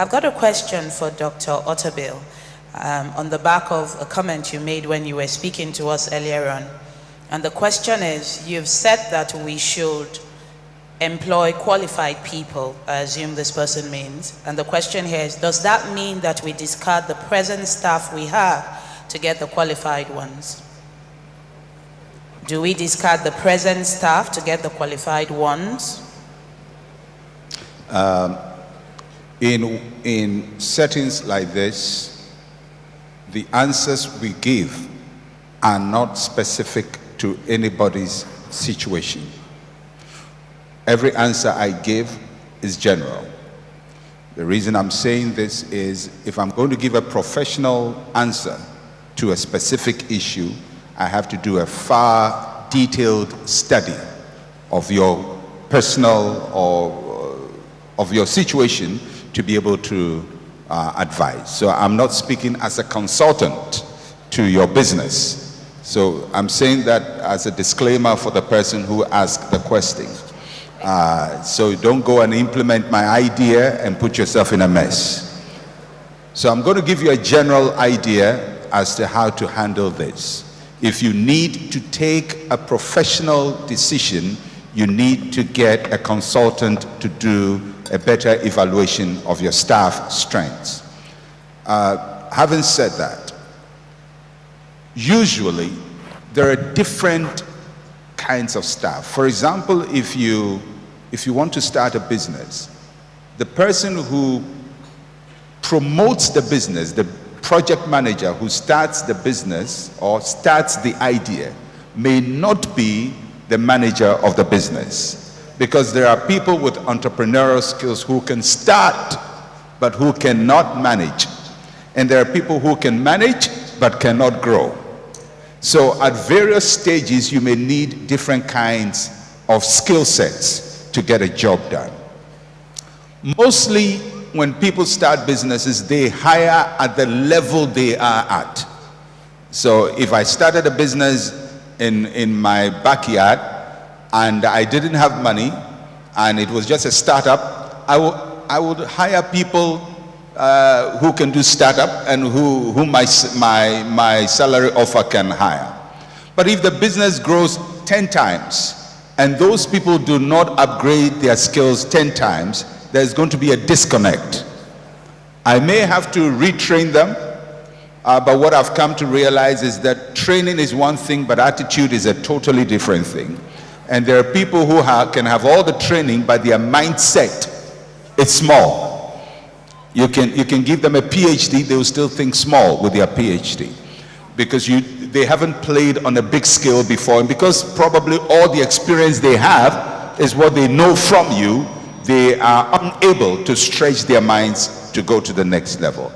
I've got a question for Dr. Otabil on the back of a comment you made when you were speaking to us earlier on. And the question is, you've said that we should employ qualified people, I assume this person means. And the question here is, does that mean that we discard the present staff we have to get the qualified ones? Do we discard the present staff to get the qualified ones? In settings like this, the answers we give are not specific to anybody's situation. Every answer I give is general. The reason I'm saying this is, if I'm going to give a professional answer to a specific issue, I have to do a far detailed study of your personal or of your situation to be able to advise. So I'm not speaking as a consultant to your business. So I'm saying that as a disclaimer for the person who asked the question. So don't go and implement my idea and put yourself in a mess. So I'm going to give you a general idea as to how to handle this. If you need to take a professional decision, you need to get a consultant to do a better evaluation of your staff strengths. Having said that, usually there are different kinds of staff. For example, if you want to start a business, the person who promotes the business, the project manager who starts the business or starts the idea, may not be the manager of the business, because there are people with entrepreneurial skills who can start but who cannot manage, and there are people who can manage but cannot grow. So at various stages you may need different kinds of skill sets to get a job done. Mostly when people start businesses, they hire at the level they are at. So if I started a business in my backyard and I didn't have money and it was just a startup, I would hire people who can do startup and who my salary offer can hire. But if the business grows 10 times and those people do not upgrade their skills 10 times, there's going to be a disconnect. I may have to retrain them, but what I've come to realize is that training is one thing, but attitude is a totally different thing. And there are people who can have all the training, but their mindset is small. You can give them a PhD, they will still think small with their PhD, because they haven't played on a big scale before, and because probably all the experience they have is what they know from you, they are unable to stretch their minds to go to the next level.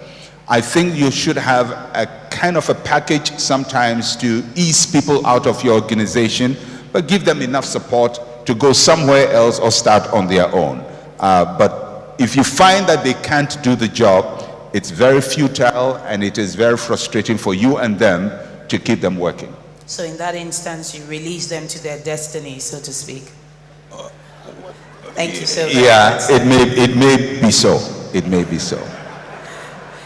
I think you should have a kind of a package sometimes to ease people out of your organization, but give them enough support to go somewhere else or start on their own. But if you find that they can't do the job, it's very futile and it is very frustrating for you and them to keep them working. So in that instance, you release them to their destiny, so to speak. Thank you so much. Yeah, it may be so. It may be so.